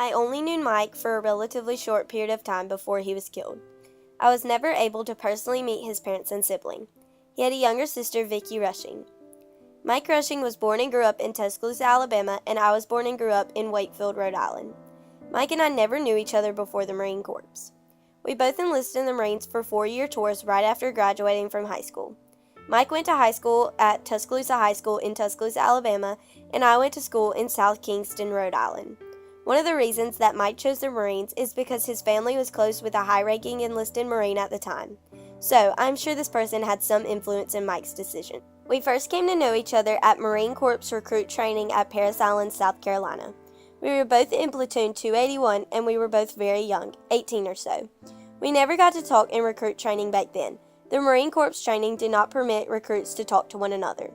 I only knew Mike for a relatively short period of time before he was killed. I was never able to personally meet his parents and sibling. He had a younger sister, Vickie Rushing. Mike Rushing was born and grew up in Tuscaloosa, Alabama, and I was born and grew up in Wakefield, Rhode Island. Mike and I never knew each other before the Marine Corps. We both enlisted in the Marines for 4-year tours right after graduating from high school. Mike went to high school at Tuscaloosa High School in Tuscaloosa, Alabama, and I went to school in South Kingston, Rhode Island. One of the reasons that Mike chose the Marines is because his family was close with a high-ranking enlisted Marine at the time. So, I'm sure this person had some influence in Mike's decision. We first came to know each other at Marine Corps recruit training at Parris Island, South Carolina. We were both in platoon 281 and we were both very young, 18 or so. We never got to talk in recruit training back then. The Marine Corps training did not permit recruits to talk to one another.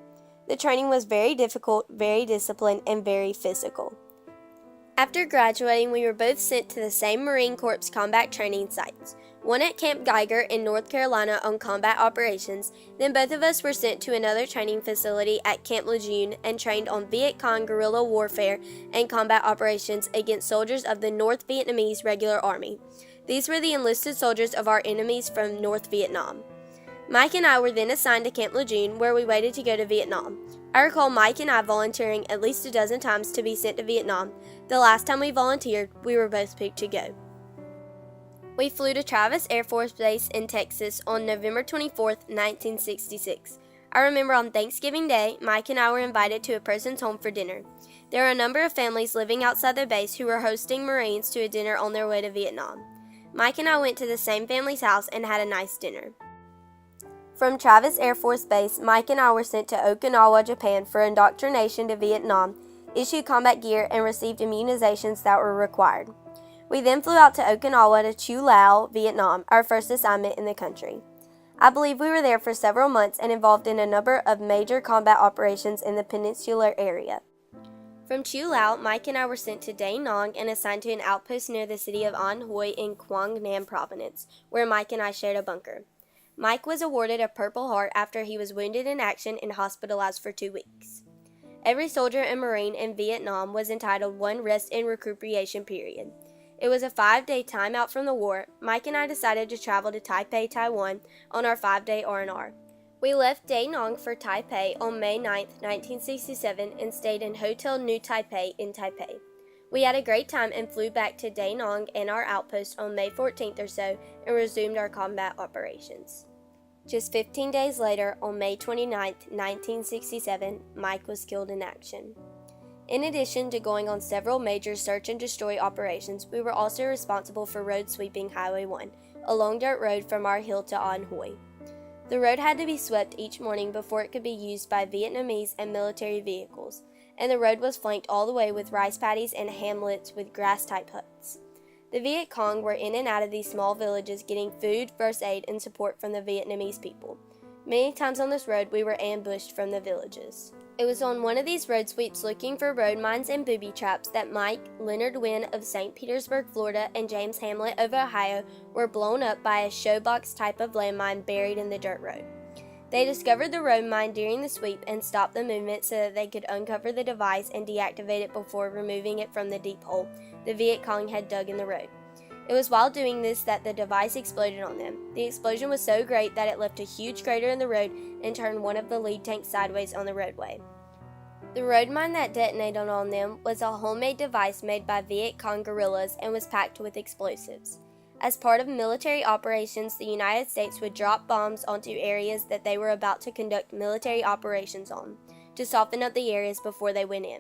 The training was very difficult, very disciplined, and very physical. After graduating, we were both sent to the same Marine Corps combat training sites, one at Camp Geiger in North Carolina on combat operations, then both of us were sent to another training facility at Camp Lejeune and trained on Viet Cong guerrilla warfare and combat operations against soldiers of the North Vietnamese Regular Army. These were the enlisted soldiers of our enemies from North Vietnam. Mike and I were then assigned to Camp Lejeune, where we waited to go to Vietnam. I recall Mike and I volunteering at least a dozen times to be sent to Vietnam. The last time we volunteered, we were both picked to go. We flew to Travis Air Force Base in Texas on November 24, 1966. I remember on Thanksgiving Day, Mike and I were invited to a person's home for dinner. There were a number of families living outside the base who were hosting Marines to a dinner on their way to Vietnam. Mike and I went to the same family's house and had a nice dinner. From Travis Air Force Base, Mike and I were sent to Okinawa, Japan for indoctrination to Vietnam, issued combat gear, and received immunizations that were required. We then flew out to Okinawa to Chu Lao, Vietnam, our first assignment in the country. I believe we were there for several months and involved in a number of major combat operations in the peninsular area. From Chu Lao, Mike and I were sent to Da Nang and assigned to an outpost near the city of An Hoi in Quang Nam Province, where Mike and I shared a bunker. Mike was awarded a Purple Heart after he was wounded in action and hospitalized for 2 weeks. Every soldier and Marine in Vietnam was entitled one rest and recuperation period. It was a 5-day timeout from the war. Mike and I decided to travel to Taipei, Taiwan on our 5-day R&R. We left Da Nang for Taipei on May 9, 1967 and stayed in Hotel New Taipei in Taipei. We had a great time and flew back to Da Nang and our outpost on May 14th or so and resumed our combat operations. Just 15 days later, on May 29, 1967, Mike was killed in action. In addition to going on several major search and destroy operations, we were also responsible for road sweeping Highway 1, a long dirt road from our hill to An Hoi. The road had to be swept each morning before it could be used by Vietnamese and military vehicles, and the road was flanked all the way with rice paddies and hamlets with grass-type huts. The Viet Cong were in and out of these small villages getting food, first aid, and support from the Vietnamese people. Many times on this road, we were ambushed from the villages. It was on one of these road sweeps looking for road mines and booby traps that Mike, Leonard Wynn of St. Petersburg, Florida, and James Hamlet of Ohio were blown up by a showbox type of landmine buried in the dirt road. They discovered the road mine during the sweep and stopped the movement so that they could uncover the device and deactivate it before removing it from the deep hole the Viet Cong had dug in the road. It was while doing this that the device exploded on them. The explosion was so great that it left a huge crater in the road and turned one of the lead tanks sideways on the roadway. The road mine that detonated on them was a homemade device made by Viet Cong guerrillas and was packed with explosives. As part of military operations, the United States would drop bombs onto areas that they were about to conduct military operations on, to soften up the areas before they went in.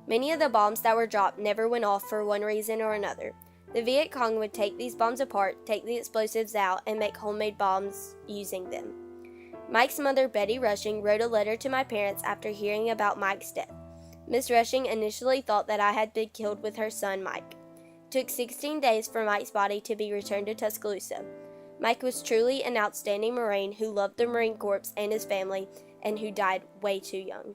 Many of the bombs that were dropped never went off for one reason or another. The Viet Cong would take these bombs apart, take the explosives out, and make homemade bombs using them. Mike's mother, Betty Rushing, wrote a letter to my parents after hearing about Mike's death. Miss Rushing initially thought that I had been killed with her son, Mike. It took 16 days for Mike's body to be returned to Tuscaloosa. Mike was truly an outstanding Marine who loved the Marine Corps and his family, and who died way too young.